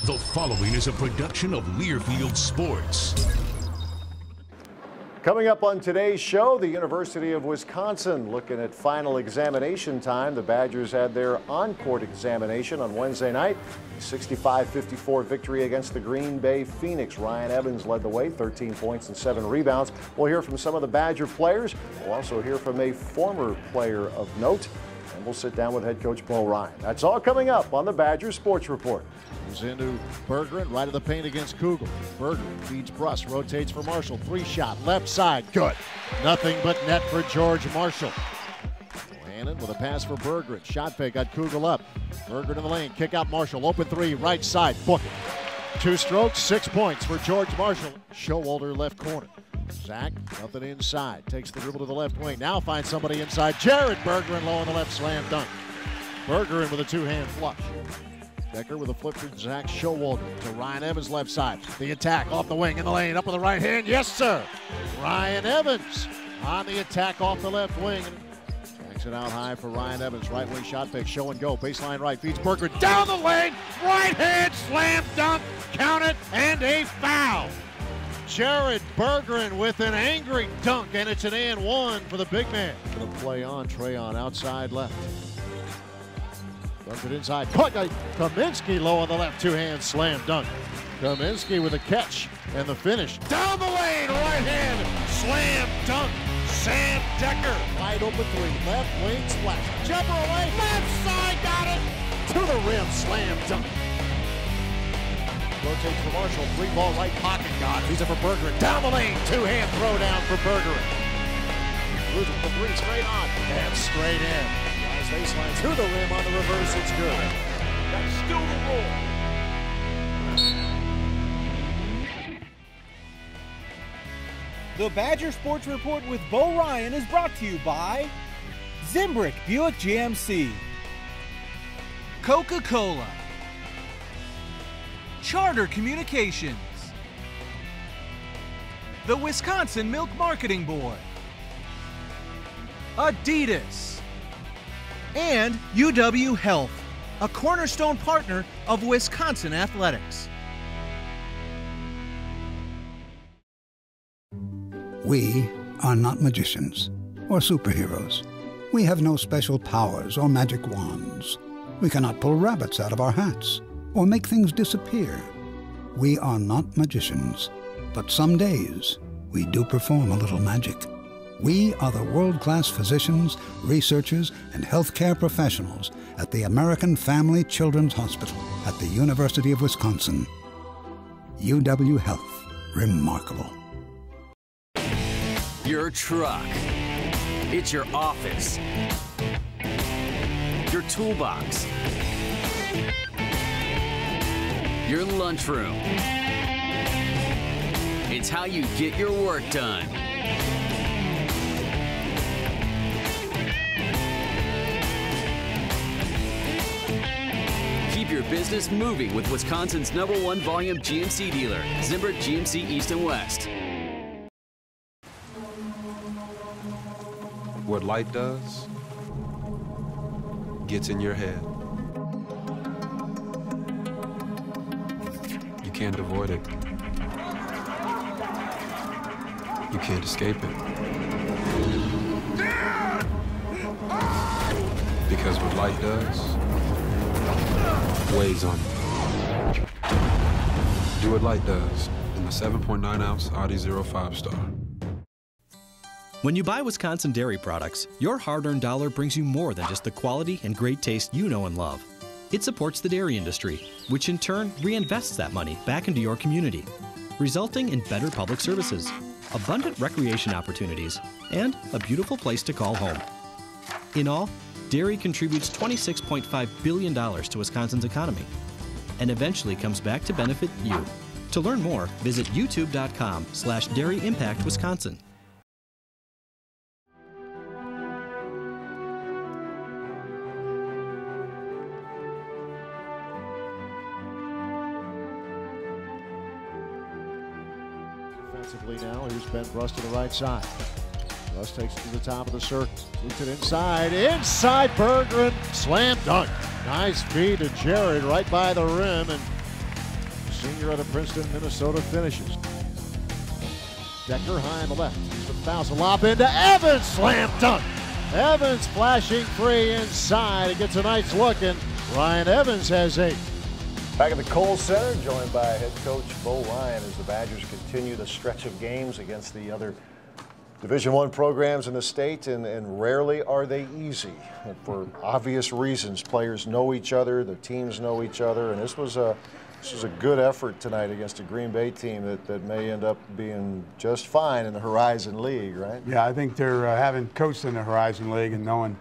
The following is a production of Learfield Sports. Coming up on today's show, the University of Wisconsin looking at final examination time. The Badgers had their on-court examination on Wednesday night. 65-54 victory against the Green Bay Phoenix. Ryan Evans led the way, 13 points and 7 rebounds. We'll hear from some of the Badger players. We'll also hear from a former player of note. And we'll sit down with head coach Bo Ryan. That's all coming up on the Badger Sports Report. Moves into Bergeron, right of the paint against Kugel. Bergeron feeds Bruss, rotates for Marshall. 3-shot, left side, good. Nothing but net for George Marshall. Hannon with a pass for Bergeron. Shot fake, got Kugel up. Bergeron in the lane, kick out Marshall. Open three, right side, book it. 2 strokes, 6 points for George Marshall. Showalter left corner. Zach, nothing inside. Takes the dribble to the left wing. Now finds somebody inside. Jared Bergeron low on the left, slam dunk. Bergeron with a 2-hand flush. Decker with a flip for Zach Showalter to Ryan Evans left side. The attack off the wing in the lane, up with the right hand. Yes, sir. Ryan Evans on the attack off the left wing. Backs it out high for Ryan Evans. Right wing shot fake, show and go. Baseline right, feeds Bergeron down the lane. Right hand slam dunk. Count it, and a foul. Jared Bergeron with an angry dunk, and it's an and one for the big man. Gonna play on Trayon outside left. Dunked it inside. Kaminsky low on the left, 2-hand slam dunk. Kaminsky with a catch and the finish. Down the lane, right hand slam dunk. Sam Decker. Wide open three, left wing splash. Jumper away, left side, got it. To the rim, slam dunk. Rotates for Marshall, 3-ball right pocket, got it. He's it for Bergeron. Down the lane, 2-hand throw down for Bergeron. Losing the 3 straight on and straight in. Baseline to the rim on the reverse, it's good. That's still the roll. The Badger Sports Report with Bo Ryan is brought to you by Zimbrick Buick GMC, Coca-Cola, Charter Communications, the Wisconsin Milk Marketing Board, Adidas, and UW Health, a cornerstone partner of Wisconsin athletics. We are not magicians or superheroes. We have no special powers or magic wands. We cannot pull rabbits out of our hats or make things disappear. We are not magicians, but some days we do perform a little magic. We are the world-class physicians, researchers, and healthcare professionals at the American Family Children's Hospital at the University of Wisconsin. UW Health. Remarkable. Your truck. It's your office. Your toolbox. Your lunchroom. It's how you get your work done. Keep your business moving with Wisconsin's #1 volume GMC dealer, Zimbrick GMC East and West. What light does gets in your head. You can't avoid it. You can't escape it. Because what light does weighs on you. Do what light does in the 7.9-ounce Audi 05 Star. When you buy Wisconsin dairy products, your hard-earned dollar brings you more than just the quality and great taste you know and love. It supports the dairy industry, which in turn reinvests that money back into your community, resulting in better public services, abundant recreation opportunities, and a beautiful place to call home. In all, dairy contributes $26.5 billion to Wisconsin's economy and eventually comes back to benefit you. To learn more, visit youtube.com/dairyimpactwisconsin. Defensively now, here's Ben Bruss to the right side. Bruss takes it to the top of the circle. Moves it inside. Inside Bergeron. Slam dunk. Nice feed to Jared right by the rim. And senior out of Princeton, Minnesota, finishes. Decker high on the left. He's with fouls. A lob into Evans. Slam dunk. Evans flashing free inside. He gets a nice look, and Ryan Evans has 8. Back at the Kohl Center, joined by head coach Bo Ryan as the Badgers continue the stretch of games against the other Division I programs in the state, and rarely are they easy. And for obvious reasons, players know each other, the teams know each other, and this was a good effort tonight against a Green Bay team that may end up being just fine in the Horizon League, right? Yeah, I think they're having coached in the Horizon League and knowing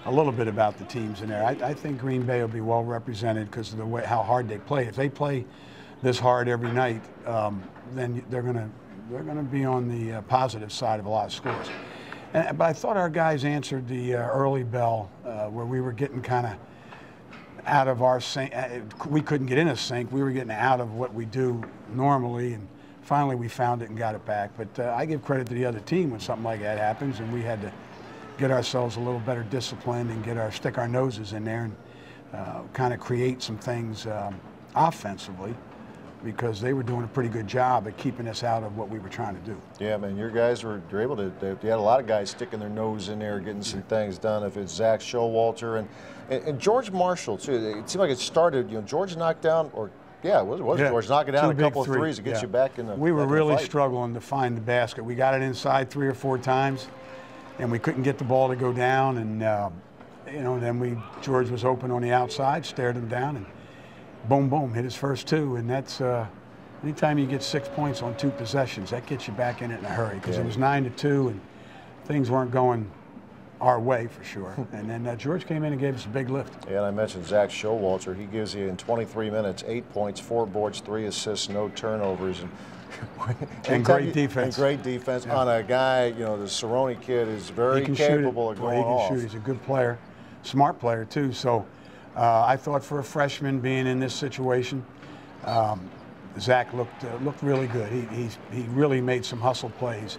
a little bit about the teams in there. I think Green Bay will be well represented because of the way how hard they play. If they play this hard every night, then they're gonna be on the positive side of a lot of scores. But I thought our guys answered the early bell where we were getting kind of out of our sync. We couldn't get in a sync. We were getting out of what we do normally, and finally we found it and got it back. But I give credit to the other team when something like that happens, and we had to get ourselves a little better disciplined and stick our noses in there and kind of create some things offensively, because they were doing a pretty good job at keeping us out of what we were trying to do. Yeah, man, your guys were able to. You had a lot of guys sticking their nose in there, getting some things done. If it's Zach Showalter and George Marshall too. It seemed like it started. George knocked down, or yeah, it was George knocking down a couple of threes to get you back in the. We were really struggling to find the basket. We got it inside 3 or 4 times, and we couldn't get the ball to go down. And then George was open on the outside, stared him down, and boom, boom, hit his first 2. And that's anytime you get 6 points on 2 possessions, that gets you back in it in a hurry, because it was 9-2 and things weren't going our way for sure. And then George came in and gave us a big lift. Yeah, and I mentioned Zach Showalter. He gives you in 23 minutes 8 points, 4 boards, 3 assists, no turnovers, and great defense. And great defense on a guy. The Cerrone kid is very capable of going off. He can shoot. He's a good player, smart player too. So I thought for a freshman being in this situation, Zach looked really good. He really made some hustle plays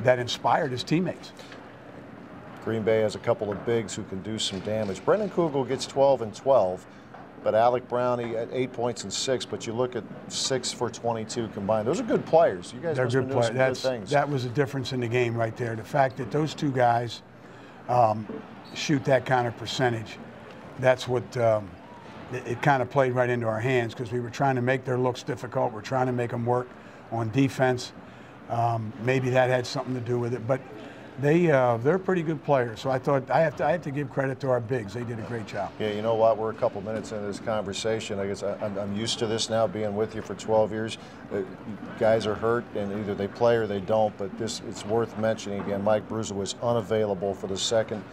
that inspired his teammates. Green Bay has a couple of bigs who can do some damage. Brendan Kugel gets 12 and 12, but Alec Brown, he had 8 points and 6. But you look at 6 for 22 combined. Those are good players. You guys must have been doing some good things. That was a difference in the game right there. The fact that those 2 guys shoot that kind of percentage, that's what it kind of played right into our hands, because we were trying to make their looks difficult. We're trying to make them work on defense. Maybe that had something to do with it, but they're pretty good players. So I thought I have to give credit to our bigs. They did a great job. Yeah, you know what? We're a couple minutes into this conversation. I guess I'm used to this now, being with you for 12 years. Guys are hurt, and either they play or they don't. But it's worth mentioning again. Mike Bruza was unavailable for the second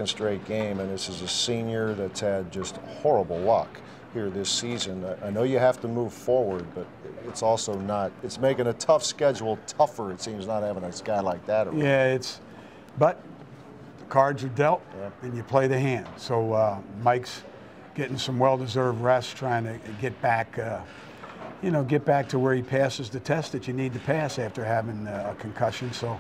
straight game, and this is a senior that's had just horrible luck here this season. I know you have to move forward, but it's also not. It's making a tough schedule tougher, it seems, not having a guy like that around. Yeah, but the cards are dealt, and you play the hand. So Mike's getting some well-deserved rest, trying to get back, get back to where he passes the test that you need to pass after having a concussion. So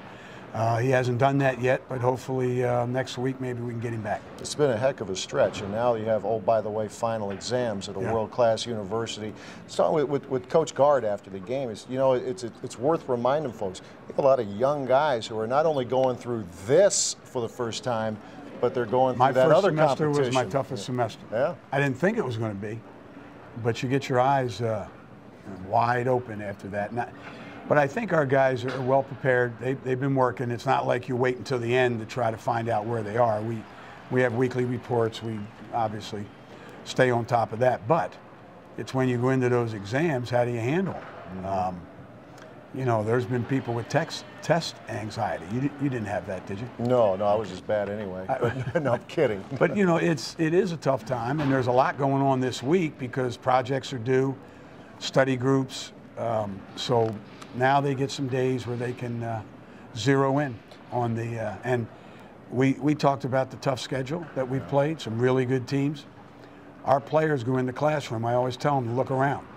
he hasn't done that yet, but hopefully next week maybe we can get him back. It's been a heck of a stretch, and now you have, oh, by the way, final exams at a world-class university. Starting with Coach Guard after the game, it's worth reminding folks, you have a lot of young guys who are not only going through this for the first time, but they're going through that other competition. My first semester was my toughest semester. Yeah. I didn't think it was going to be, but you get your eyes wide open after that. But I think our guys are well prepared. They've been working. It's not like you wait until the end to try to find out where they are. We have weekly reports. We obviously stay on top of that. But it's when you go into those exams, how do you handle them? There's been people with test anxiety. You didn't have that, did you? No, I was just bad anyway. No, I'm kidding. But it is a tough time, and there's a lot going on this week because projects are due, study groups. So now they get some days where they can zero in on the and we talked about the tough schedule that we've played, some really good teams. Our players go in the classroom. I always tell them to look around.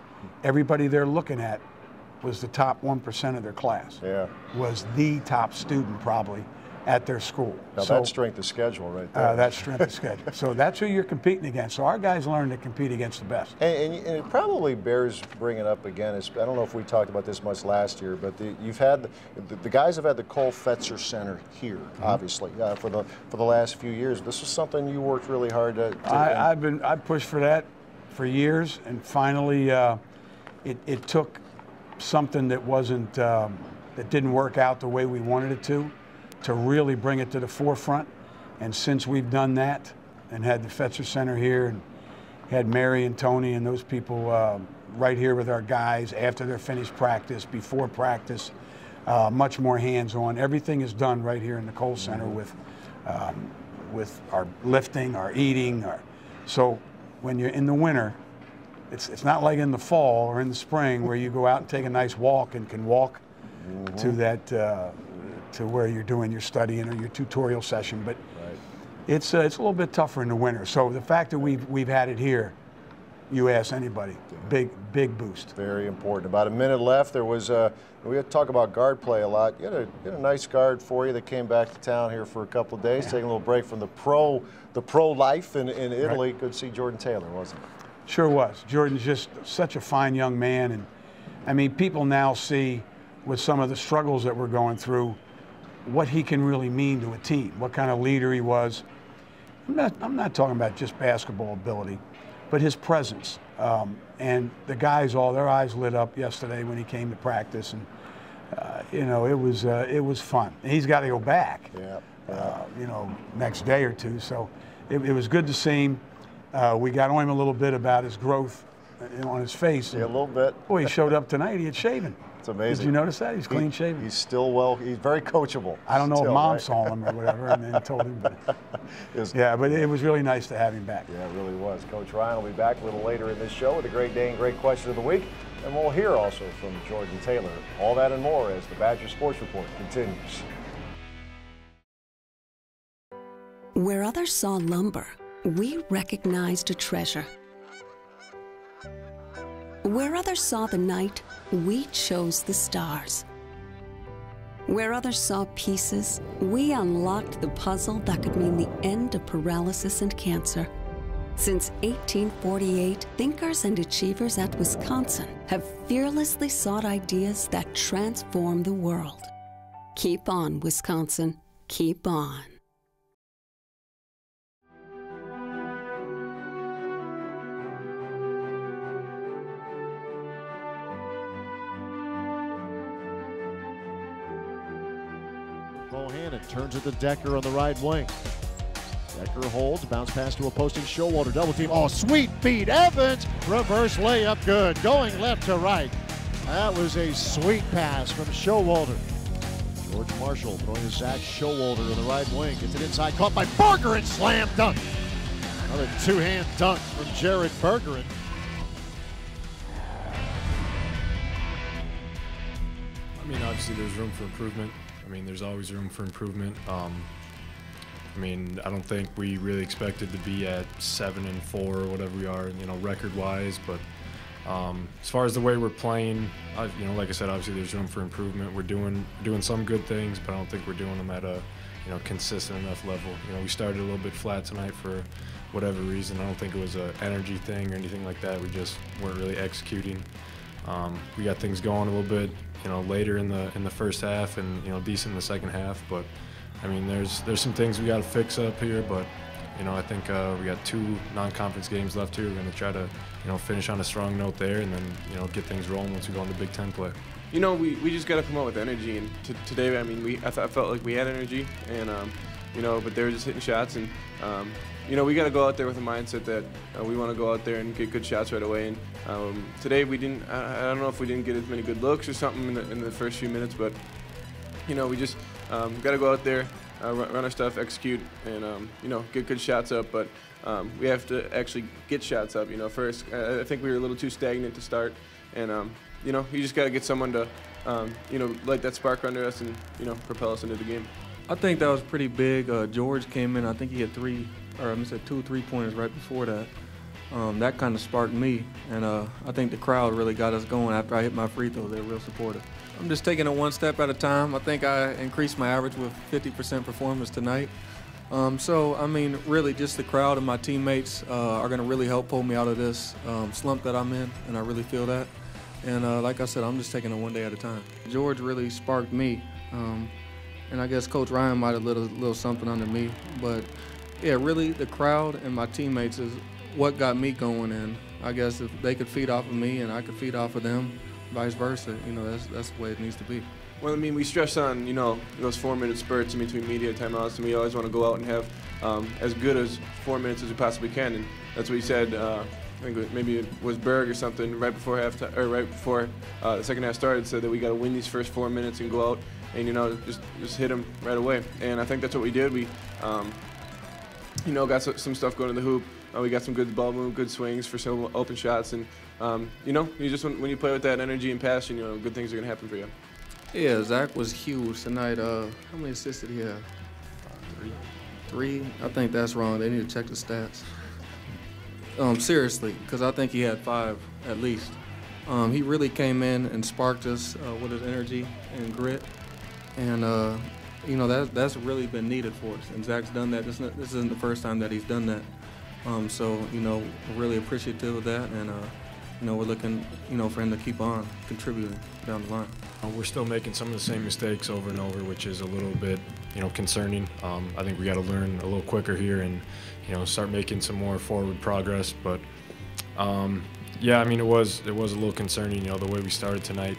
Everybody they're looking at was the top 1% of their class. Yeah. Was the top student probably at their school. Now so, that's strength of schedule right there. That's strength of schedule. So that's who you're competing against. So our guys learn to compete against the best. And it probably bears bringing up again. I don't know if we talked about this much last year, but you've had the guys have had the Kohl Center here, obviously, for the last few years. This was something you worked really hard to. I pushed for that for years, and finally, it took something that wasn't that didn't work out the way we wanted it to really bring it to the forefront. And since we've done that and had the Fetzer Center here and had Mary and Tony and those people right here with our guys after they're finished practice, before practice, much more hands-on. Everything is done right here in the Kohl Center with our lifting, our eating. So when you're in the winter, it's not like in the fall or in the spring where you go out and take a nice walk and can walk to that to where you're doing your studying or your tutorial session, but it's a little bit tougher in the winter. So the fact that we've had it here, you ask anybody, big boost. Very important. About a minute left. There was we had to talk about guard play a lot. You had a nice guard for you that came back to town here for a couple of days, taking a little break from the pro life in Italy. Good to see Jordan Taylor, wasn't it? Sure was. Jordan's just such a fine young man, and I mean, people now see with some of the struggles that we're going through what he can really mean to a team, what kind of leader he was. I'm not talking about just basketball ability, but his presence. And the guys, all their eyes lit up yesterday when he came to practice, and you know, it was fun. And he's got to go back, you know, next day or two. So it was good to see him. We got on him a little bit about his growth on his face. Yeah, a little bit. Boy, he showed up tonight. He had shaven. It's amazing. Did you notice that? He's clean shaven. He's still he's very coachable. I don't know still, if Mom right? saw him or whatever and then told him. But yeah, but it was really nice to have him back. Yeah, it really was. Coach Ryan will be back a little later in this show with a great day and great question of the week. And we'll hear also from Jordan Taylor. All that and more as the Badger Sports Report continues. Where others saw lumber, we recognized a treasure. Where others saw the night, we chose the stars. Where others saw pieces, we unlocked the puzzle that could mean the end of paralysis and cancer. Since 1848, thinkers and achievers at Wisconsin have fearlessly sought ideas that transform the world. Keep on, Wisconsin. Keep on. Bohannon turns it to Decker on the right wing. Decker holds, bounce pass to a posting Showalter, double team. Oh, sweet beat, Evans, reverse layup, good. Going left to right. That was a sweet pass from Showalter. George Marshall throwing to Zach Showalter on the right wing. Gets it inside, caught by Bergeron, slam dunk. Another two-hand dunk from Jared Bergeron. I mean, obviously there's room for improvement. I mean, there's always room for improvement. I mean, I don't think we really expected to be at 7-4 or whatever we are, you know, record-wise. But as far as the way we're playing, you know, like I said, obviously there's room for improvement. We're doing some good things, but I don't think we're doing them at a, you know, consistent enough level. You know, we started a little bit flat tonight for whatever reason. I don't think it was an energy thing or anything like that. We just weren't really executing. We got things going a little bit, you know, later in the first half, and you know, decent in the second half. But I mean, there's some things we got to fix up here. But you know, I think we got 2 non-conference games left here. We're going to try to, you know, finish on a strong note there, and then, you know, get things rolling once we go into Big Ten play. You know, we just got to come out with energy, and today, I mean, I felt like we had energy, and you know, but they were just hitting shots, and you know, we got to go out there with a mindset that we want to go out there and get good shots right away. And today we didn't. I don't know if we didn't get as many good looks or something in the first few minutes, but you know, we just got to go out there, run our stuff, execute, and you know, get good shots up. But we have to actually get shots up. You know, first I think we were a little too stagnant to start, and you know, you just got to get someone to you know, light that spark under us and, you know, propel us into the game. I think that was pretty big. George came in. I think he had 2 3-pointers right before that. that kind of sparked me, and I think the crowd really got us going after I hit my free throw. They're real supportive. I'm just taking it one step at a time. I think I increased my average with 50% performance tonight. So, I mean, really just the crowd and my teammates are going to really help pull me out of this slump that I'm in, and I really feel that. And like I said, I'm just taking it one day at a time. George really sparked me, and I guess Coach Ryan might have lit a little something under me. But, yeah, really the crowd and my teammates is what got me going, and I guess if they could feed off of me and I could feed off of them, vice versa, you know, that's the way it needs to be. Well, I mean, we stress on, you know, those 4-minute spurts in between media timeouts, and we always want to go out and have as good as 4 minutes as we possibly can, and that's what he said. I think maybe it was Berg or something right before halftime, or right before the second half started, said that we got to win these first 4 minutes and go out and, you know, just hit them right away. And I think that's what we did. We, you know, got some stuff going in the hoop. We got some good ball move, good swings for some open shots, and you know, you just when you play with that energy and passion, you know, good things are gonna happen for you. Yeah, Zach was huge tonight. How many assists did he have? 3. I think that's wrong. They need to check the stats. Seriously, because I think he had 5 at least. He really came in and sparked us with his energy and grit, and you know, that's really been needed for us. And Zach's done that. This isn't the first time that he's done that. So, you know, we're really appreciative of that, and you know, we're looking, you know, for him to keep on contributing down the line. We're still making some of the same mistakes over and over, which is a little bit, you know, concerning. I think we got to learn a little quicker here and, you know, start making some more forward progress. But yeah, I mean, it was a little concerning, you know, the way we started tonight.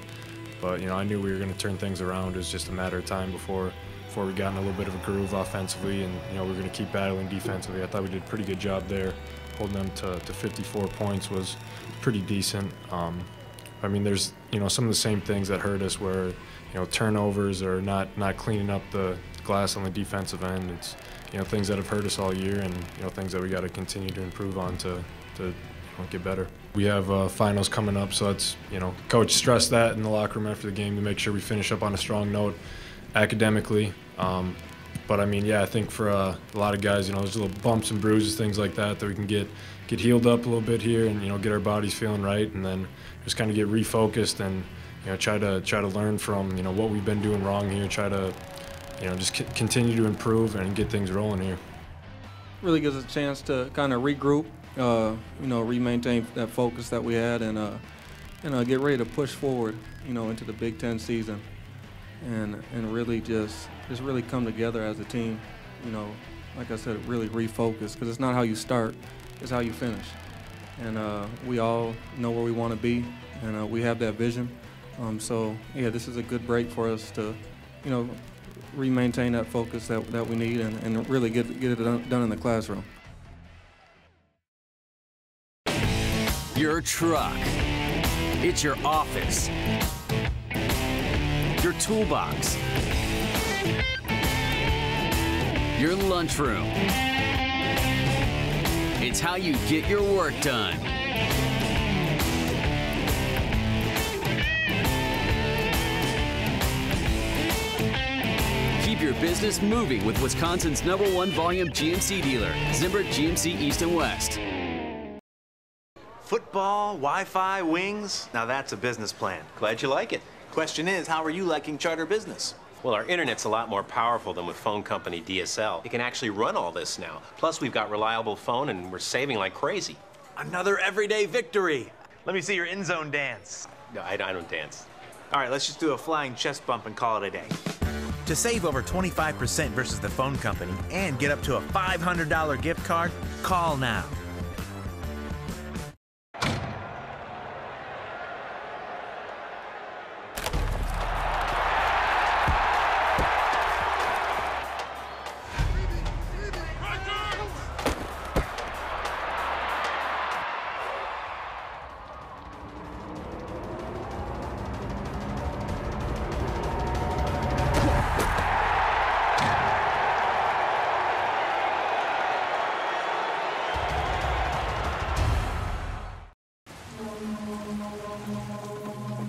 But, you know, I knew we were going to turn things around. It was just a matter of time before we got in a little bit of a groove offensively, and, you know, we were going to keep battling defensively. I thought we did a pretty good job there. Holding them to 54 points was pretty decent. I mean, there's, you know, some of the same things that hurt us, where, you know, turnovers or not cleaning up the glass on the defensive end. It's, you know, things that have hurt us all year, and, you know, things that we got to continue to improve on to you know, get better. We have finals coming up, so it's, you know, coach stressed that in the locker room after the game to make sure we finish up on a strong note academically. But I mean, yeah, I think for a lot of guys, you know, there's little bumps and bruises, things like that we can get healed up a little bit here, and, you know, get our bodies feeling right, and then just kind of get refocused and, you know, try to learn from, you know, what we've been doing wrong here. Try to, you know, just continue to improve and get things rolling here. Really gives us a chance to kind of regroup, you know, re-maintain that focus that we had, and get ready to push forward, you know, into the Big Ten season, and really just really come together as a team. You know, like I said, really refocus, because it's not how you start, it's how you finish. And we all know where we want to be, and we have that vision. So yeah, this is a good break for us to, you know, re-maintain that focus that we need, and really get it done in the classroom. Your truck. It's your office. Your toolbox. Your lunchroom. It's how you get your work done. Keep your business moving with Wisconsin's #1 volume GMC dealer, Zimbrick GMC East and West. Football, Wi-Fi, wings, now that's a business plan. Glad you like it. Question is, how are you liking Charter Business? Well, our internet's a lot more powerful than with phone company DSL. It can actually run all this now. Plus, we've got reliable phone, and we're saving like crazy. Another everyday victory. Let me see your end zone dance. No, I don't dance. All right, let's just do a flying chest bump and call it a day. To save over 25% versus the phone company and get up to a $500 gift card, call now.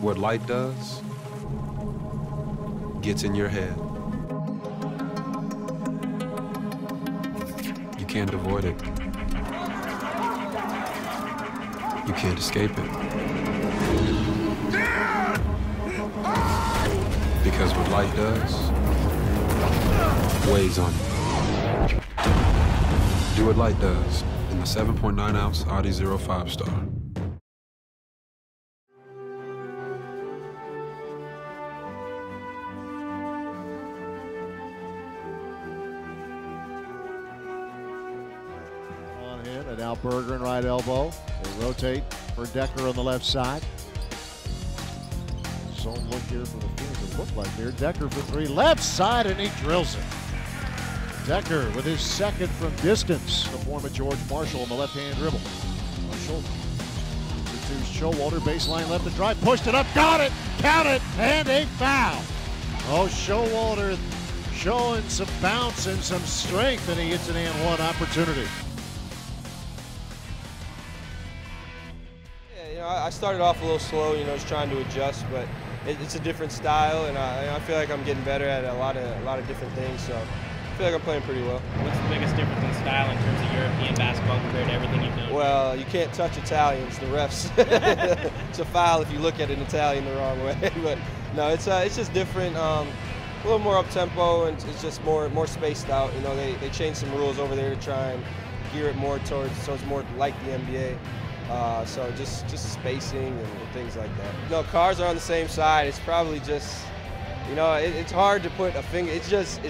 What light does gets in your head. You can't avoid it. you can't escape it. Because what light does weighs on you. Do what light does in the 7.9-ounce Audi 05 Star. On in, and now Bergeron right elbow. They rotate for Decker on the left side. Zone look here for the Phoenix. It looked like there. Decker for three, left side, and he drills it. Decker with his second from distance. The form of George Marshall on the left-hand dribble. Marshall to Showalter, baseline left to drive, pushed it up, got it, count it, and a foul. Oh, Showalter showing some bounce and some strength, and he hits an and one opportunity. Yeah, I started off a little slow, just trying to adjust, but it's a different style, and I feel like I'm getting better at a lot of different things. So I feel like I'm playing pretty well. What's the biggest difference in style in terms of European basketball compared to everything you've done? Well, you can't touch Italians, the refs. It's a foul if you look at an Italian the wrong way. But no, it's just different. A little more up tempo, and it's just more spaced out. They changed some rules over there to try and gear it more towards so it's more like the NBA. So just spacing and things like that. No, cars are on the same side. It's probably just, it's hard to put a finger. It's just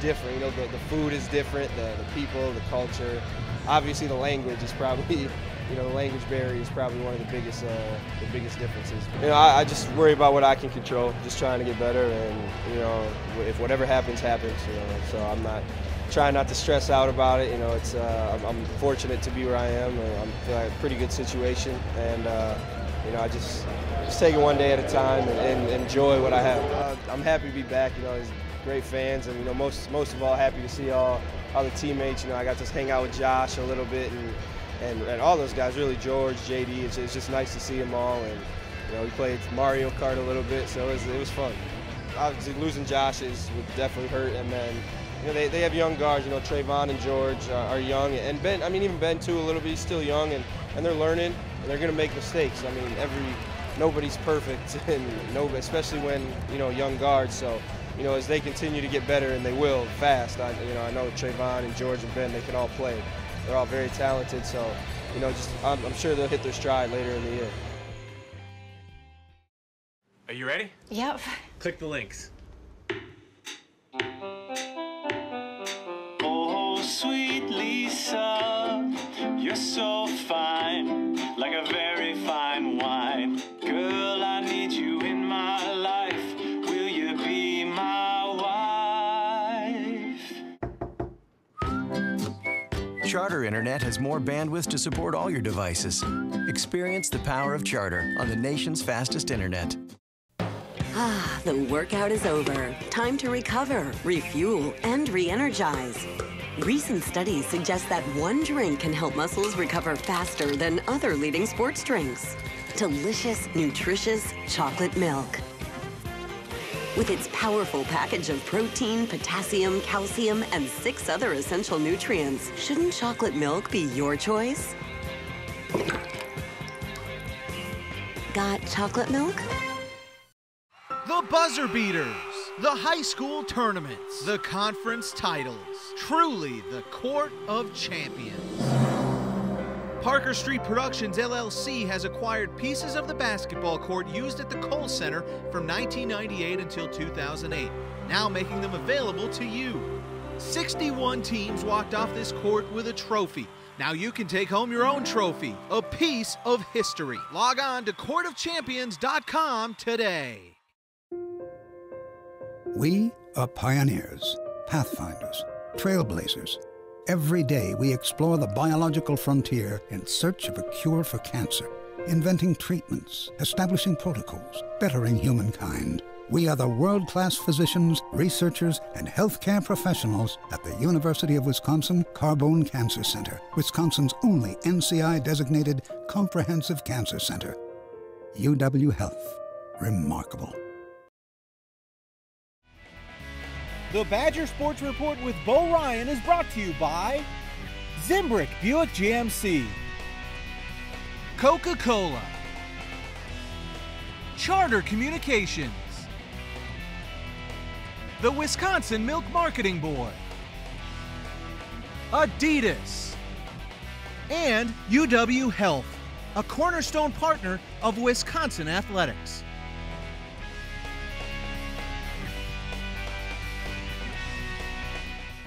different. The food is different. The people, the culture. Obviously, the language is probably, the language barrier is probably one of the biggest differences. I just worry about what I can control. Just trying to get better, and if whatever happens, happens. So I'm not. Try not to stress out about it. I'm fortunate to be where I am. I'm in a pretty good situation, and I just take it one day at a time and enjoy what I have. I'm happy to be back. There's great fans, and most of all, happy to see all the teammates. I got to hang out with Josh a little bit, and all those guys. Really, George, JD. It's just nice to see them all, and we played Mario Kart a little bit, so it was fun. Obviously, losing Josh would definitely hurt, and then. They have young guards, Trayvon and George are young, and Ben, even Ben too a little bit, he's still young, and they're learning, and they're going to make mistakes. Nobody's perfect, and especially when, young guards, so, as they continue to get better, and they will, fast, I know Trayvon and George and Ben, they can all play. They're all very talented, so, I'm sure they'll hit their stride later in the year. Are you ready? Yep. Click the links. Sweet Lisa, you're so fine, like a very fine wine. Girl, I need you in my life. Will you be my wife? Charter Internet has more bandwidth to support all your devices. Experience the power of Charter on the nation's fastest internet. Ah, the workout is over. Time to recover, refuel, and re-energize. Recent studies suggest that one drink can help muscles recover faster than other leading sports drinks. Delicious, nutritious chocolate milk. With its powerful package of protein, potassium, calcium, and 6 other essential nutrients, shouldn't chocolate milk be your choice? Got chocolate milk? The buzzer beaters, the high school tournaments, the conference titles, truly the court of champions. Parker Street Productions LLC has acquired pieces of the basketball court used at the Kohl Center from 1998 until 2008, now making them available to you. 61 teams walked off this court with a trophy. Now you can take home your own trophy, a piece of history. Log on to courtofchampions.com today. We are pioneers, pathfinders, trailblazers. Every day we explore the biological frontier in search of a cure for cancer, inventing treatments, establishing protocols, bettering humankind. We are the world-class physicians, researchers, and healthcare professionals at the University of Wisconsin Carbone Cancer Center, Wisconsin's only NCI-designated comprehensive cancer center. UW Health. Remarkable. The Badger Sports Report with Bo Ryan is brought to you by Zimbrick Buick GMC, Coca-Cola, Charter Communications, the Wisconsin Milk Marketing Board, Adidas, and UW Health, a cornerstone partner of Wisconsin athletics.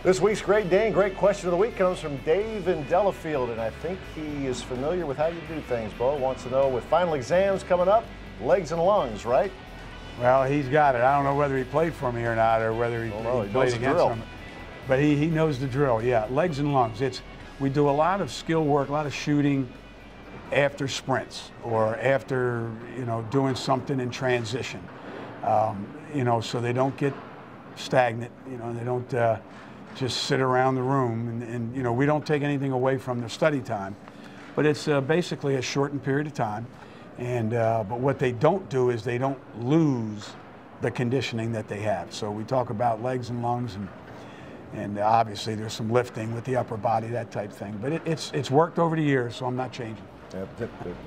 This week's Great Dane Great Question of the Week comes from Dave in Delafield, and I think he is familiar with how you do things. Bo wants to know, with final exams coming up, legs and lungs, right? Well, he's got it. I don't know whether he played for me or not, or whether he played against them. But he knows the drill, yeah. Legs and lungs. We do a lot of skill work, a lot of shooting after sprints or after, doing something in transition, so they don't get stagnant, they don't just sit around the room. And we don't take anything away from their study time, but it's basically a shortened period of time. And but what they don't do is they don't lose the conditioning that they have. So we talk about legs and lungs, and obviously there's some lifting with the upper body, that type thing. But it's worked over the years, so I'm not changing.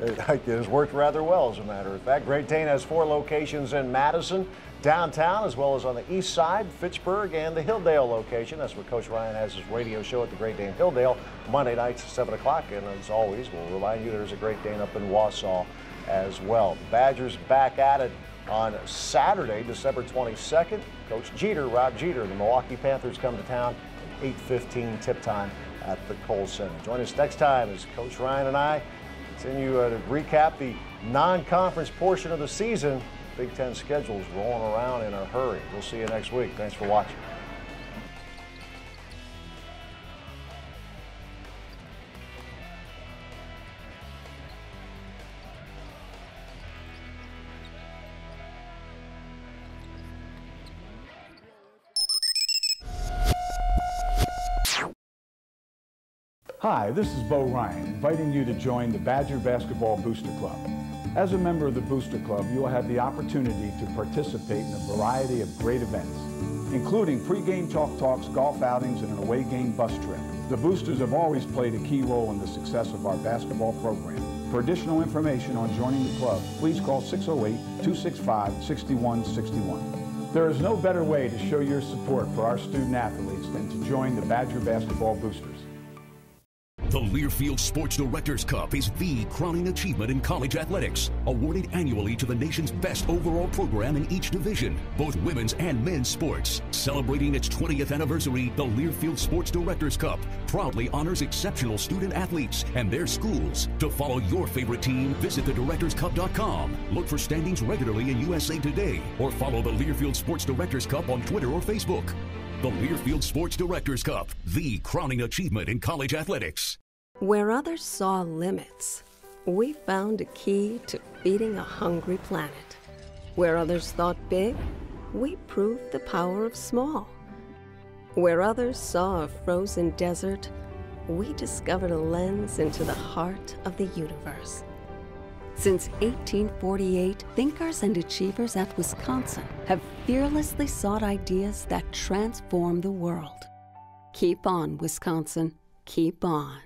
It has worked rather well, as a matter of fact. Great Dane has 4 locations in Madison, downtown, as well as on the east side, Fitchburg, and the Hilldale location. That's where Coach Ryan has his radio show at the Great Dane Hilldale, Monday nights at 7 o'clock. And as always, we'll remind you there's a Great Dane up in Wausau as well. The Badgers back at it on Saturday, December 22nd. Coach Jeter, Rob Jeter, the Milwaukee Panthers come to town at 8:15 tip time at the Kohl Center. Join us next time as Coach Ryan and I continue to recap the non-conference portion of the season. Big Ten schedule's rolling around in a hurry. We'll see you next week. Thanks for watching. Hi, this is Bo Ryan, inviting you to join the Badger Basketball Booster Club. As a member of the Booster Club, you will have the opportunity to participate in a variety of great events, including pre-game talks, golf outings, and an away game bus trip. The Boosters have always played a key role in the success of our basketball program. For additional information on joining the club, please call 608-265-6161. There is no better way to show your support for our student athletes than to join the Badger Basketball Boosters. The Learfield Sports Directors Cup is the crowning achievement in college athletics, awarded annually to the nation's best overall program in each division, both women's and men's sports. Celebrating its 20th anniversary, the Learfield Sports Directors Cup proudly honors exceptional student athletes and their schools. To follow your favorite team, visit thedirectorscup.com. Look for standings regularly in USA Today, or follow the Learfield Sports Directors Cup on Twitter or Facebook. The Learfield Sports Directors Cup, the crowning achievement in college athletics. Where others saw limits, we found a key to feeding a hungry planet. Where others thought big, we proved the power of small. Where others saw a frozen desert, we discovered a lens into the heart of the universe. Since 1848, thinkers and achievers at Wisconsin have fearlessly sought ideas that transform the world. Keep on, Wisconsin. Keep on.